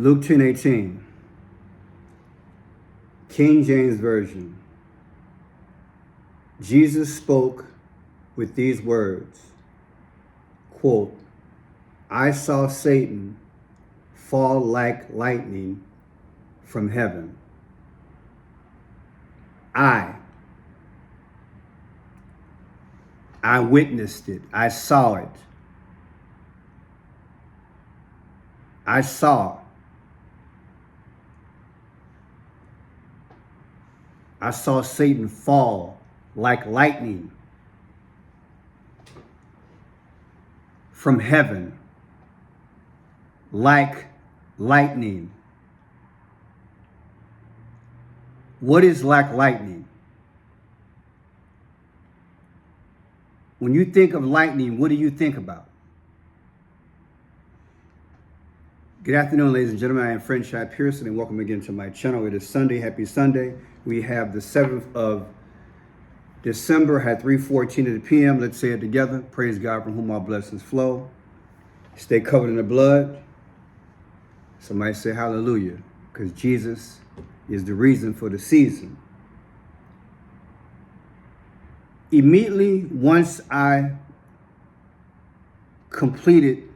Luke 10:18, King James Version. Jesus spoke with these words, quote, I saw Satan fall like lightning from heaven. I witnessed it. I saw it. I saw Satan fall like lightning from heaven. Like lightning. What is like lightning? When you think of lightning, what do you think about? Good afternoon, ladies and gentlemen. I am Franchise Pearson, and welcome again to my channel. It is Sunday. Happy Sunday. We have the 7th of December at 3:14 p.m. Let's say it together. Praise God, from whom all blessings flow. Stay covered in the blood. Somebody say hallelujah, because Jesus is the reason for the season. Immediately once I completed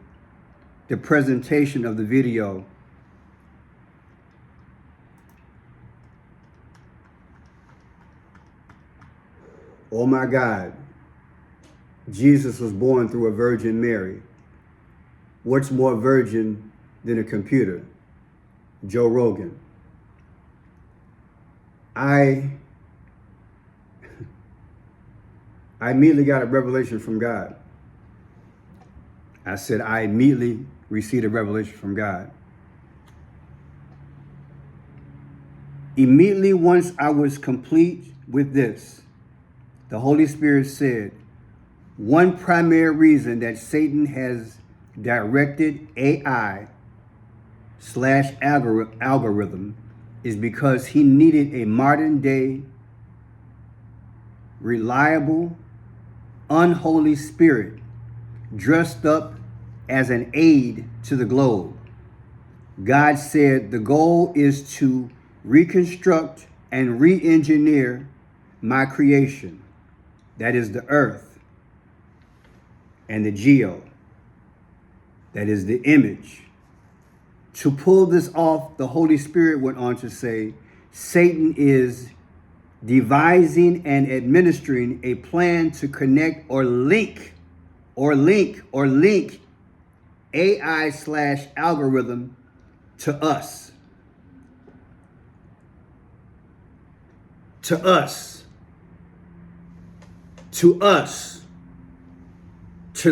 the presentation of the video, oh my God, Jesus was born through a Virgin Mary. What's more virgin than a computer? Joe Rogan. I immediately got a revelation from God. I said, I immediately received a revelation from God. Immediately once I was complete with this, the Holy Spirit said, one primary reason that Satan has directed AI/algorithm is because he needed a modern day, reliable, unholy spirit dressed up as an aid to the globe. God said the goal is to reconstruct and re-engineer my creation. That is the earth and the geo. That is the image. To pull this off, the Holy Spirit went on to say, Satan is devising and administering a plan to connect or link AI/algorithm to us. To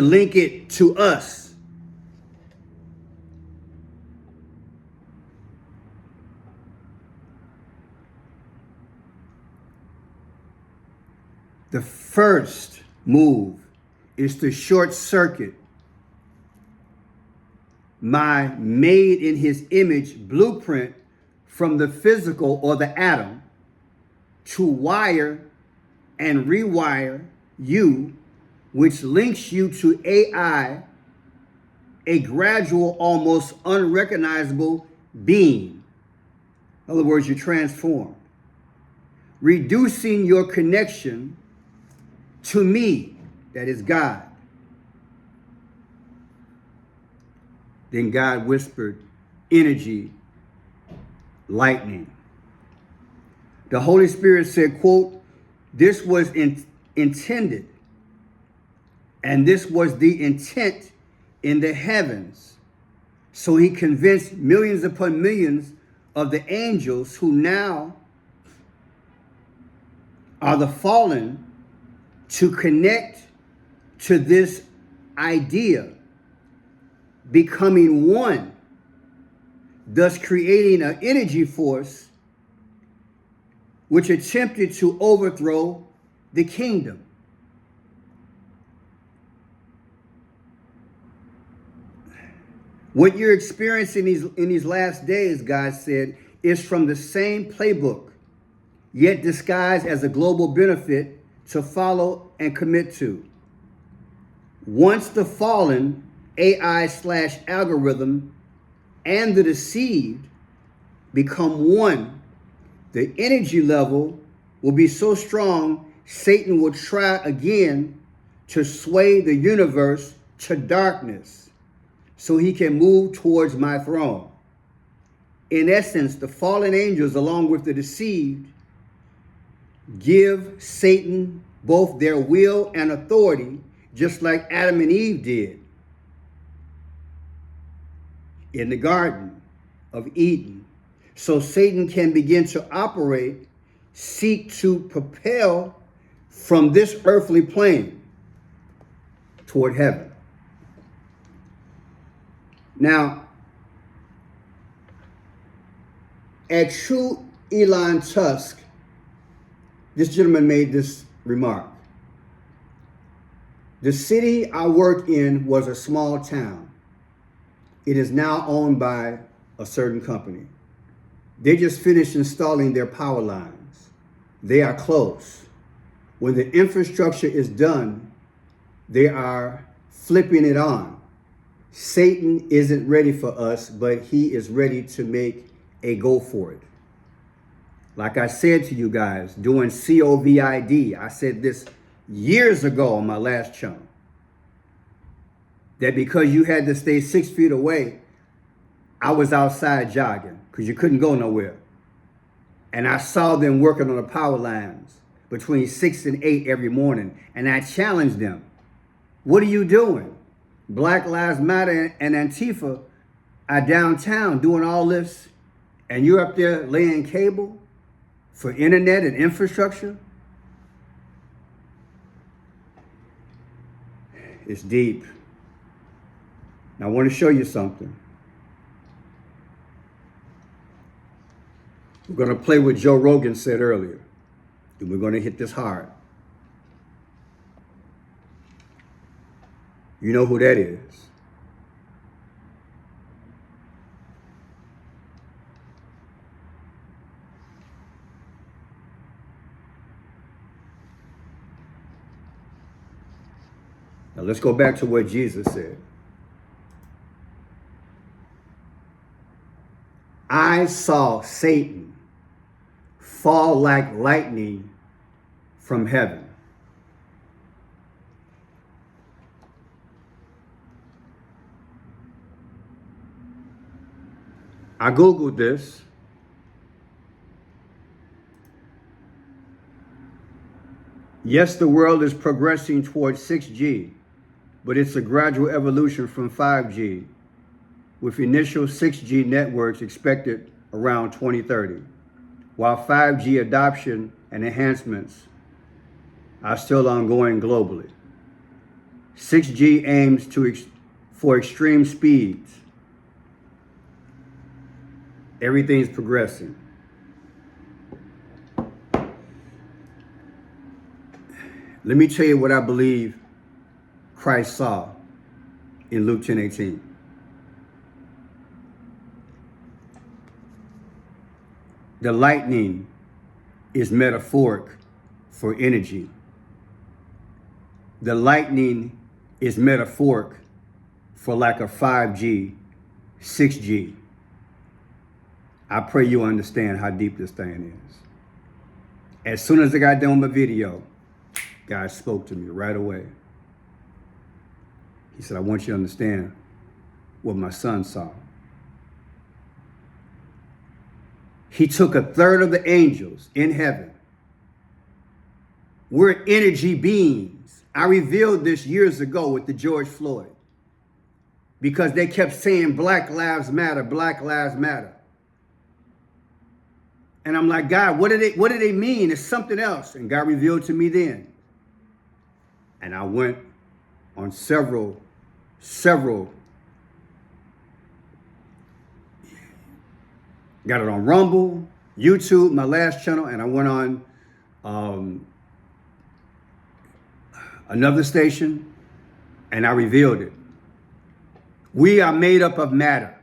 link it to us. The first move is to short circuit my made in his image blueprint from the physical or the atom to wire and rewire you, which links you to AI, a gradual, almost unrecognizable being. In other words, you're transformed. Reducing your connection to me, that is God. Then God whispered, energy, lightning. The Holy Spirit said, quote, this was intended, and this was the intent in the heavens. So he convinced millions upon millions of the angels who now are the fallen to connect to this idea, becoming one, thus creating an energy force which attempted to overthrow the kingdom. What you're experiencing in these last days, God said, is from the same playbook, yet disguised as a global benefit to follow and commit to. Once the fallen AI/algorithm and the deceived become one, the energy level will be so strong, Satan will try again to sway the universe to darkness so he can move towards my throne. In essence, the fallen angels, along with the deceived, give Satan both their will and authority, just like Adam and Eve did in the Garden of Eden. So Satan can begin to operate, seek to propel from this earthly plane toward heaven. Now, at True Elon Tusk, this gentleman made this remark. The city I worked in was a small town. It is now owned by a certain company. They just finished installing their power lines. They are close. When the infrastructure is done, they are flipping it on. Satan isn't ready for us, but he is ready to make a go for it. Like I said to you guys, doing COVID, I said this years ago on my last channel, that because you had to stay 6 feet away, I was outside jogging because you couldn't go nowhere. And I saw them working on the power lines between 6 and 8 every morning. And I challenged them. What are you doing? Black Lives Matter and Antifa are downtown doing all this. And you're up there laying cable for internet and infrastructure? It's deep. Now I want to show you something. We're going to play what Joe Rogan said earlier. And we're going to hit this hard. You know who that is. Now let's go back to what Jesus said. I saw Satan fall like lightning from heaven. I Googled this. Yes, the world is progressing towards 6G, but it's a gradual evolution from 5G, with initial 6G networks expected around 2030, while 5G adoption and enhancements are still ongoing globally. 6G aims for extreme speeds. Everything's progressing. Let me tell you what I believe Christ saw in Luke 10:18. The lightning is metaphoric for energy. The lightning is metaphoric for like a 5G, 6G. I pray you understand how deep this thing is. As soon as I got done with my video, God spoke to me right away. He said, I want you to understand what my son saw. He took 1/3 of the angels in heaven. We're energy beings. I revealed this years ago with the George Floyd, because they kept saying Black Lives Matter, Black Lives Matter. And I'm like, God, what do they mean? It's something else. And God revealed to me then. And I went on several, got it on Rumble, YouTube, my last channel, and I went on another station, and I revealed it. We are made up of matter.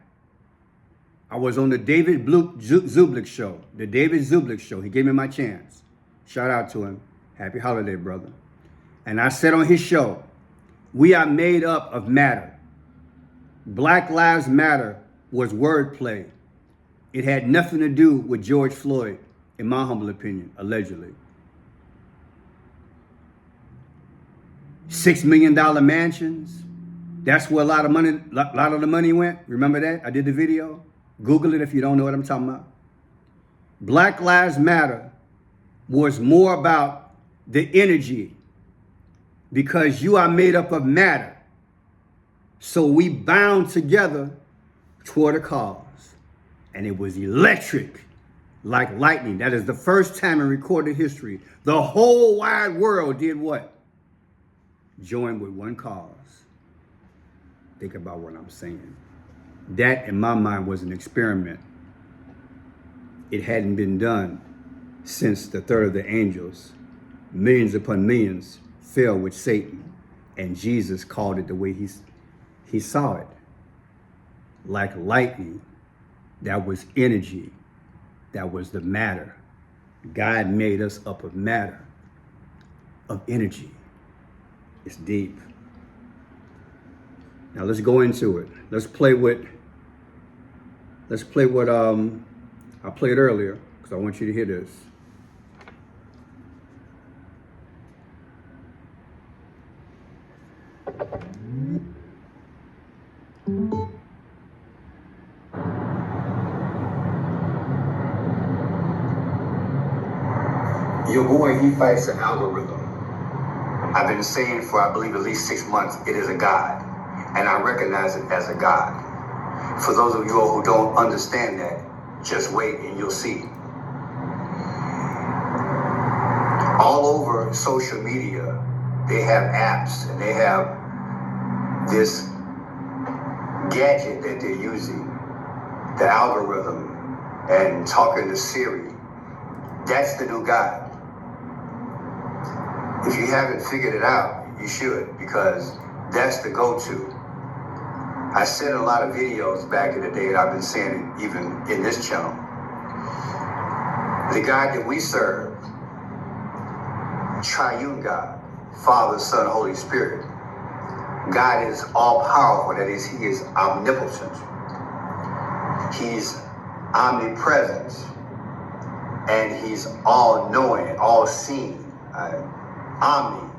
I was on the David Zublik show, the David Zublik show. He gave me my chance. Shout out to him. Happy holiday, brother. And I said on his show, we are made up of matter. Black Lives Matter was wordplay. It had nothing to do with George Floyd, in my humble opinion, allegedly. $6 million mansions. That's where a lot of the money went. Remember that? I did the video. Google it if you don't know what I'm talking about. Black Lives Matter was more about the energy, because you are made up of matter. So we bound together toward a cause. And it was electric, like lightning. That is the first time in recorded history the whole wide world did what? Joined with one cause. Think about what I'm saying. That, in my mind, was an experiment. It hadn't been done since the third of the angels, millions upon millions, fell with Satan. And Jesus called it the way he saw it. Like lightning. That was energy. That was the matter. God made us up of matter, of energy. It's deep. Now let's go into it. Let's play what I played earlier, because I want you to hear this. Your boy, he fights the algorithm. I've been saying for, I believe, at least 6 months, it is a God. And I recognize it as a God. For those of you all who don't understand that, just wait and you'll see. All over social media, they have apps and they have this gadget that they're using, the algorithm, and talking to Siri. That's the new God. If you haven't figured it out, you should, because that's the go-to. I said a lot of videos back in the day, and I've been saying it even in this channel. The God that we serve, triune God, Father, Son, Holy Spirit. God is all-powerful. That is, he is omnipotent. He's omnipresent. And he's all-knowing, all-seeing. Omni.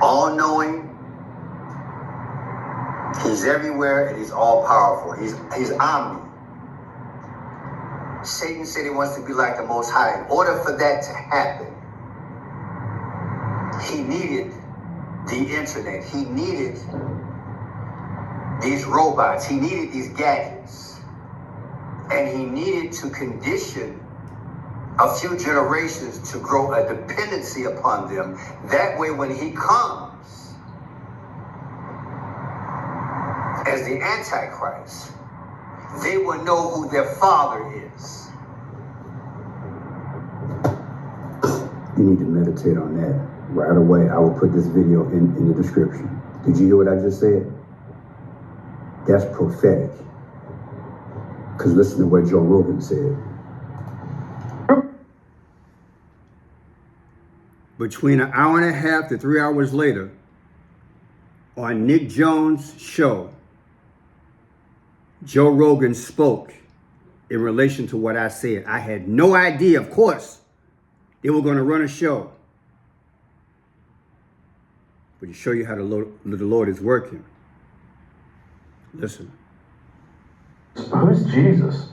All-knowing. He's everywhere and he's all-powerful. He's omni. Satan said he wants to be like the Most High. In order for that to happen, he needed the internet. He needed these robots. He needed these gadgets. And he needed to condition a few generations to grow a dependency upon them. That way, when he comes as the Antichrist, they will know who their father is. You need to meditate on that. Right away, I will put this video in the description. Did you hear what I just said? That's prophetic. Because listen to what Joe Rogan said. Between an hour and a half to 3 hours later, on Nick Jones' show, Joe Rogan spoke in relation to what I said. I had no idea, of course, they were going to run a show. But to show you how the Lord is working. Listen. Who's Jesus?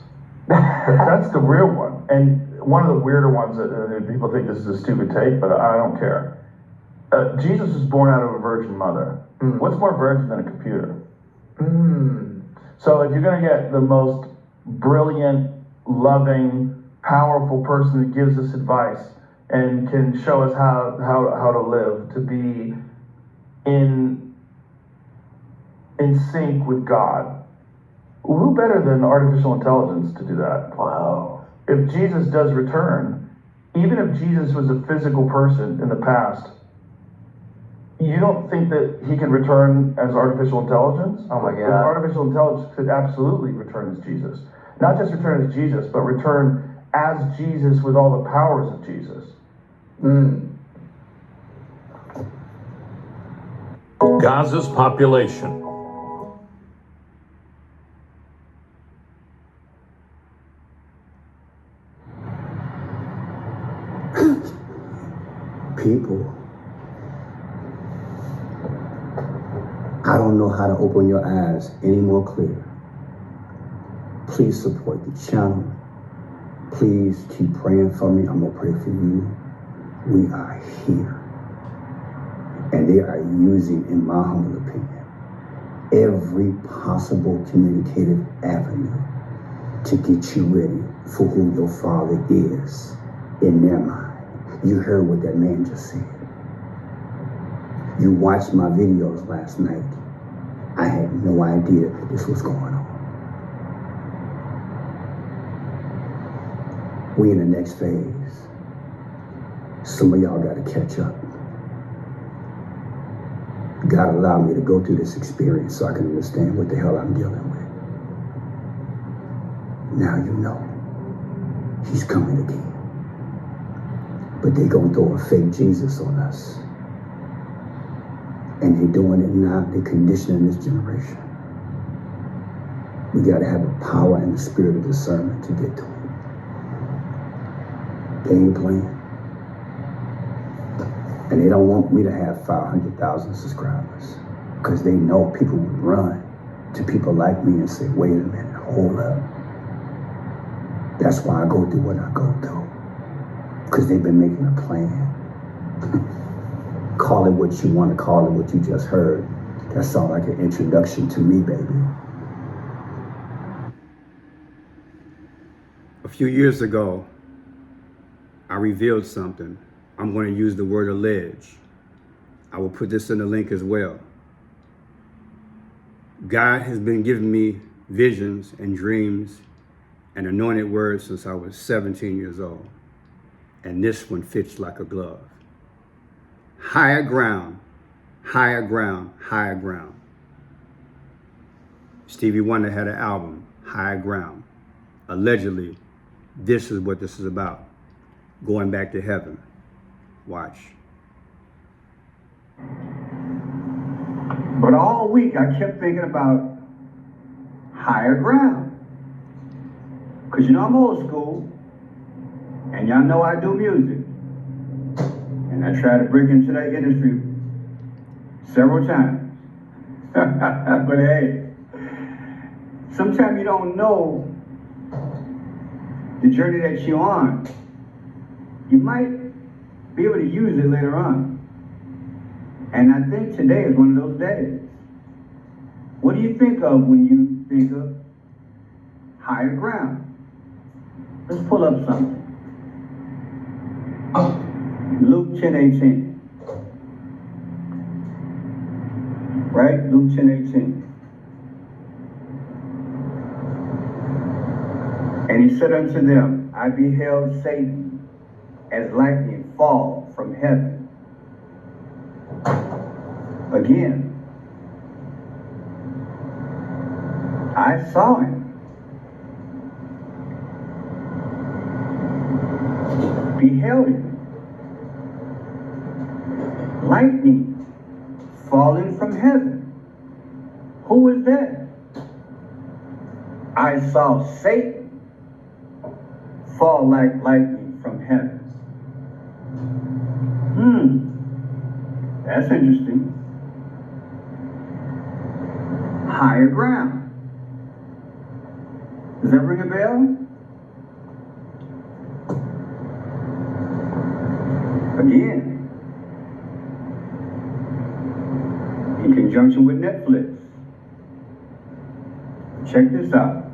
That's the real one. And one of the weirder ones that people think this is a stupid take, but I don't care. Jesus was born out of a virgin mother. What's more virgin than a computer? So if you're going to get the most brilliant, loving, powerful person that gives us advice and can show us how to live, to be in sync with God, who better than artificial intelligence to do that? Wow. If Jesus does return, even if Jesus was a physical person in the past, you don't think that he can return as artificial intelligence? Oh my God. Artificial intelligence could absolutely return as Jesus. Not just return as Jesus, but return as Jesus with all the powers of Jesus. Gaza's population people, I don't know how to open your eyes any more clear. Please support the channel. Please keep praying for me. I'm going to pray for you. We are here. And they are using, in my humble opinion, every possible communicative avenue to get you ready for who your father is in their mind. You heard what that man just said. You watched my videos last night. I had no idea this was going on. We in the next phase. Some of y'all got to catch up. God allowed me to go through this experience so I can understand what the hell I'm dealing with. Now you know. He's coming again. But they gonna throw a fake Jesus on us. And they're doing it now. They're conditioning this generation. We gotta have the power and the spirit of discernment to get to it. They ain't playing. And they don't want me to have 500,000 subscribers because they know people would run to people like me and say, wait a minute, hold up. That's why I go through what I go through, because they've been making a plan. Call it what you want to call it, what you just heard. That sounds like an introduction to me, baby. A few years ago, I revealed something. I'm going to use the word allege. I will put this in the link as well. God has been giving me visions and dreams and anointed words since I was 17 years old. And this one fits like a glove. Higher ground, higher ground, higher ground. Stevie Wonder had an album, Higher Ground. Allegedly, this is what this is about. Going back to heaven. Watch. But all week I kept thinking about higher ground. Because I'm old school, and y'all know I do music. And I tried to break into that industry several times. But hey, sometimes you don't know the journey that you're on. You might be able to use it later on. And I think today is one of those days. What do you think of when you think of higher ground? Let's pull up something. Luke 10:18. Right? Luke 10:18. And he said unto them, I beheld Satan as lightning fall from heaven. Again, I saw him. Beheld him. Lightning falling from heaven. Who was that? I saw Satan fall like lightning from heaven. That's interesting. Higher ground. Does that ring a bell? Again, in conjunction with Netflix. Check this out.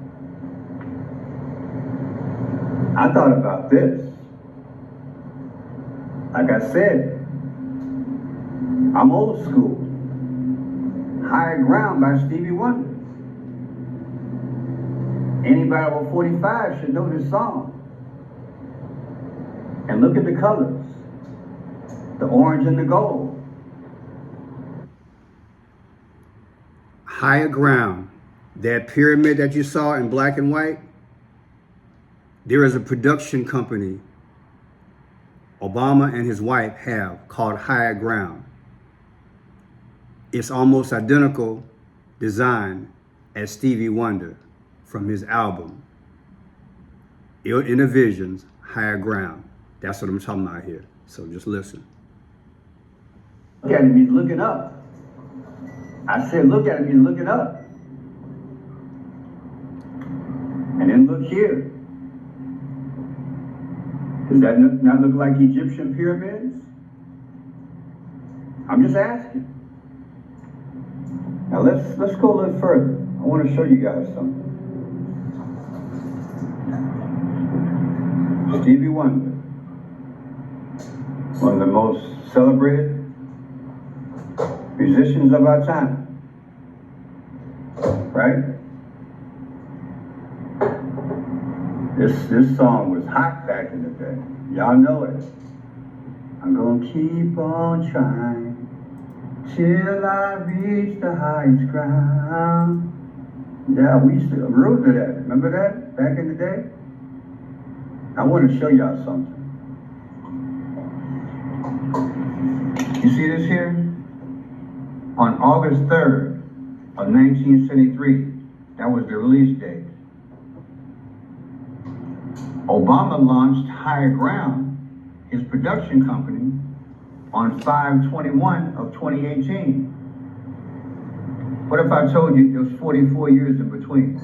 I thought about this. Like I said, I'm old school. Higher Ground by Stevie Wonder. Anybody over 45 should know this song. And look at the colors. The orange and the gold. Higher ground. That pyramid that you saw in black and white, there is a production company Obama and his wife have called Higher Ground. It's almost identical design as Stevie Wonder from his album, Inner Visions, Higher Ground. That's what I'm talking about here. So just listen. Look at him, he's looking up. I said, look at him, he's looking up. And then look here. Does that not look like Egyptian pyramids? I'm just asking. Now let's go a little further. I want to show you guys something. Stevie Wonder, one of the most celebrated musicians of our time, right? This song was hot back in the day. Y'all know it. I'm gonna keep on trying till I reach the highest ground. Yeah, we used to root to that. Remember that back in the day? I want to show y'all something. You see this here? On August 3rd of 1973, that was the release date. Obama launched Higher Ground, his production company, on 5/21 of 2018. What if I told you there was 44 years in between?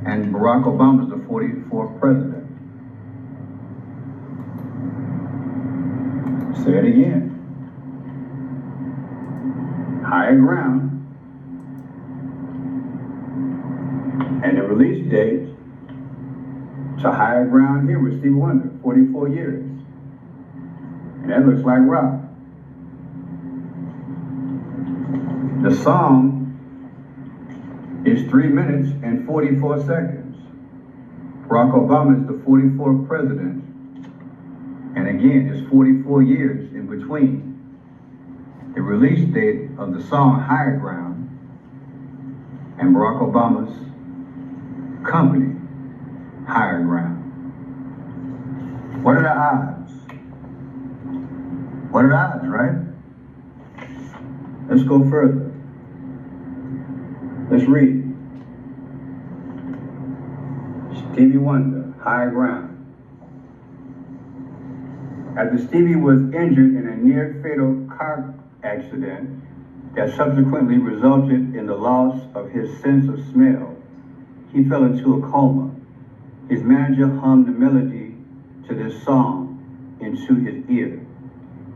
And Barack Obama's the 44th president. Say it again. Higher Ground. And the release date to Higher Ground here with Stevie Wonder, 44 years. And that looks like rock. The song is 3 minutes and 44 seconds. Barack Obama is the 44th president. And again, it's 44 years in between the release date of the song Higher Ground and Barack Obama's company, Higher Ground. What are the odds? What are the odds, right? Let's go further. Let's read. Stevie Wonder, Higher Ground. After Stevie was injured in a near-fatal car accident that subsequently resulted in the loss of his sense of smell, he fell into a coma. His manager hummed the melody to this song into his ear,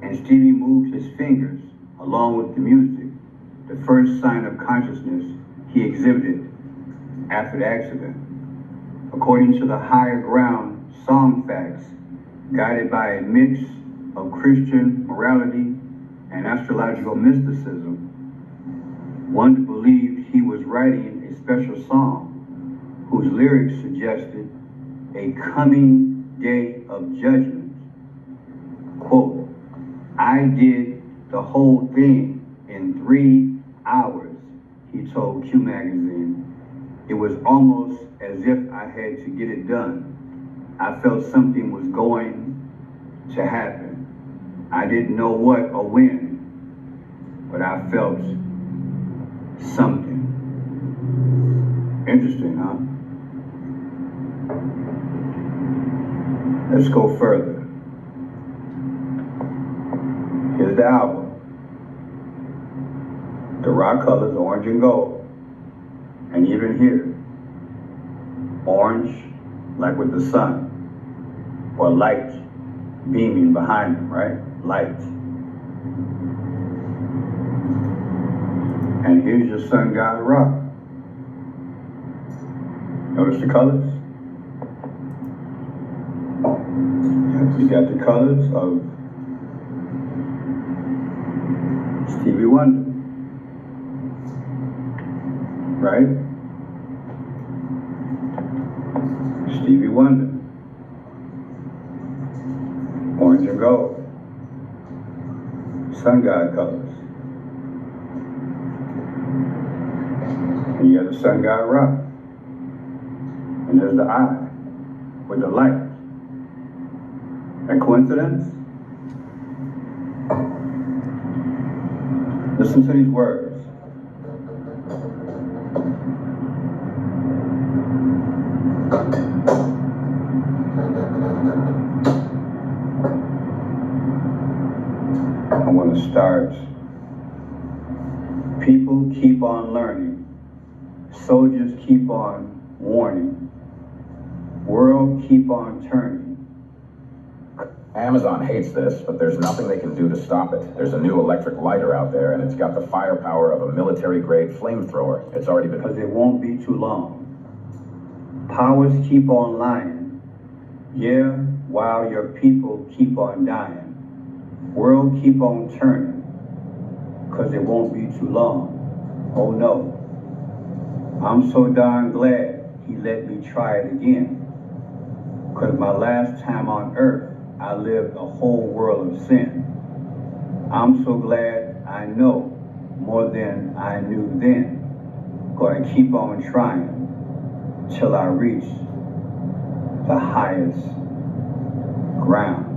and Stevie moved his fingers along with the music, the first sign of consciousness he exhibited after the accident. According to the Higher Ground song facts, guided by a mix of Christian morality and astrological mysticism, one believed he was writing a special song whose lyrics suggested a coming day of judgment. Quote, I did the whole thing in 3 hours, he told Q Magazine. It was almost as if I had to get it done. I felt something was going to happen. I didn't know what or when, but I felt something. Interesting, huh? Let's go further. Here's the album. The raw colors, orange and gold. And even here, orange, like with the sun, or light beaming behind them, right? Light. And here's your sun god Ra. Notice the colors? You got the colors of Stevie Wonder, right? Stevie Wonder. Orange and gold. Sun god colors. And you have the sun god Ra. And there's the eye with the light. A coincidence? Listen to these words. I want to it starts. People keep on learning. Soldiers keep on warning. World keep on turning. Amazon hates this, but there's nothing they can do to stop it. There's a new electric lighter out there, and it's got the firepower of a military-grade flamethrower. It's already been... Because it won't be too long. Powers keep on lying. Yeah, while your people keep on dying. World keep on turning. Because it won't be too long. Oh no. I'm so darn glad he let me try it again. Because my last time on earth, I lived a whole world of sin. I'm so glad I know more than I knew then. Gonna keep on trying till I reach the highest ground.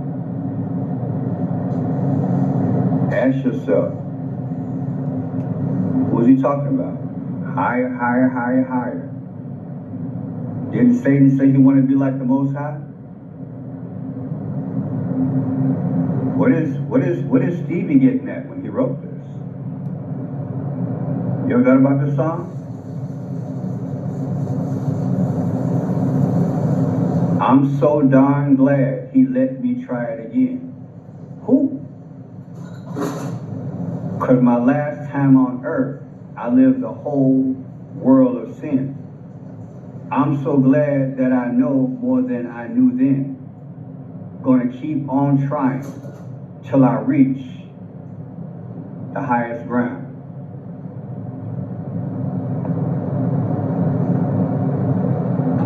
Ask yourself, who's he talking about? Higher, higher, higher, higher. Didn't Satan say he wanted to be like the Most High? What is Stevie getting at when he wrote this? You ever thought about this song? I'm so darn glad he let me try it again. Who? Because my last time on earth, I lived a whole world of sin. I'm so glad that I know more than I knew then. Gonna keep on trying till I reach the highest ground.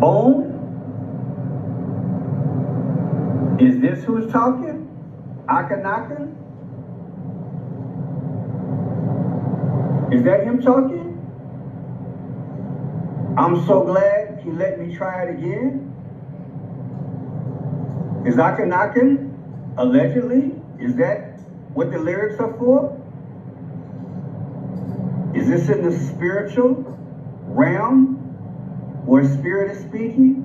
Boom. Is this who's talking? Akhenaten? Is that him talking? I'm so glad he let me try it again. Is Akhenaten allegedly? Is that what the lyrics are for? Is this in the spiritual realm where spirit is speaking?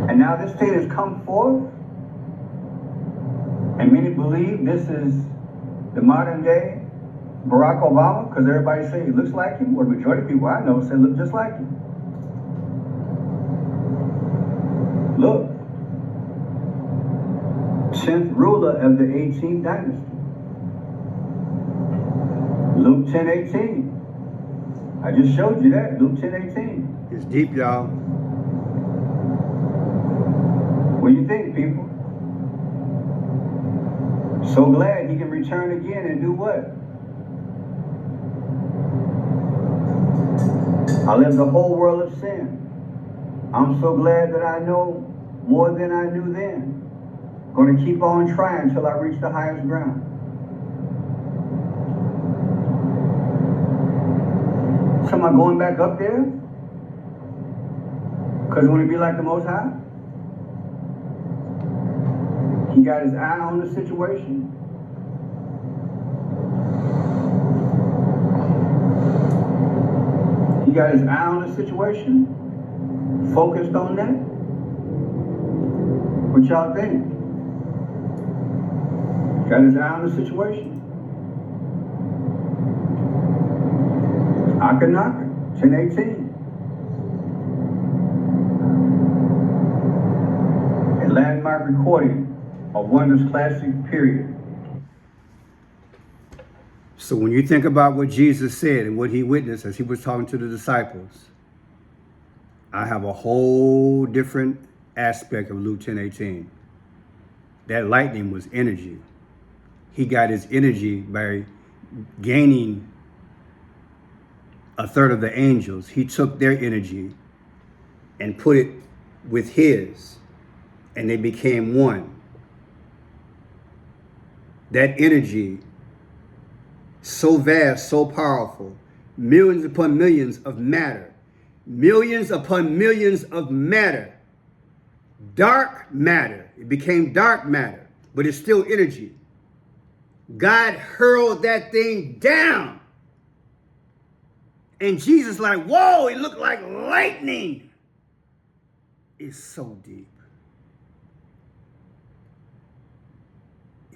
And now this thing has come forth, and many believe this is the modern day Barack Obama, because everybody say he looks like him, or the majority of people I know say look just like him. Look, 10th ruler of the 18th dynasty. Luke 10:18. I just showed you that, Luke 10:18. It's deep, y'all. What do you think, people? So glad he can return again and do what? I lived the whole world of sin. I'm so glad that I know more than I knew then. Going to keep on trying until I reach the highest ground. So am I going back up there? Because I want to be like the Most High? He got his eye on the situation. He got his eye on the situation. Focused on that. What y'all think? Got his eye on the situation. Akhenaten, 10:18. A landmark recording of wondrous classic period. So when you think about what Jesus said and what he witnessed as he was talking to the disciples, I have a whole different aspect of Luke 10:18. That lightning was energy. He got his energy by gaining a third of the angels. He took their energy and put it with his, and they became one. That energy, so vast, so powerful, millions upon millions of matter, millions upon millions of matter, dark matter. It became dark matter, but it's still energy. God hurled that thing down. And Jesus like, whoa, it looked like lightning. It's so deep.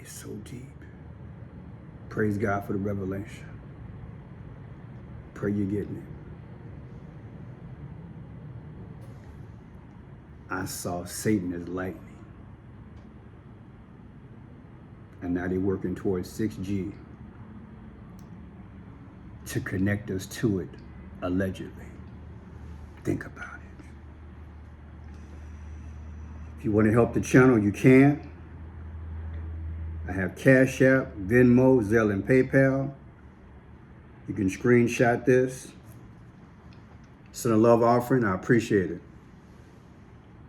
It's so deep. Praise God for the revelation. Pray you're getting it. I saw Satan as lightning. And now they're working towards 6G to connect us to it, allegedly. Think about it. If you want to help the channel, you can. I have Cash App, Venmo, Zelle, and PayPal. You can screenshot this. Send a love offering. I appreciate it.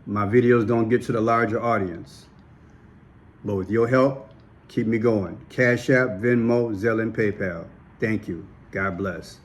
My videos don't get to the larger audience. But with your help, keep me going. Cash App, Venmo, Zelle, and PayPal. Thank you. God bless.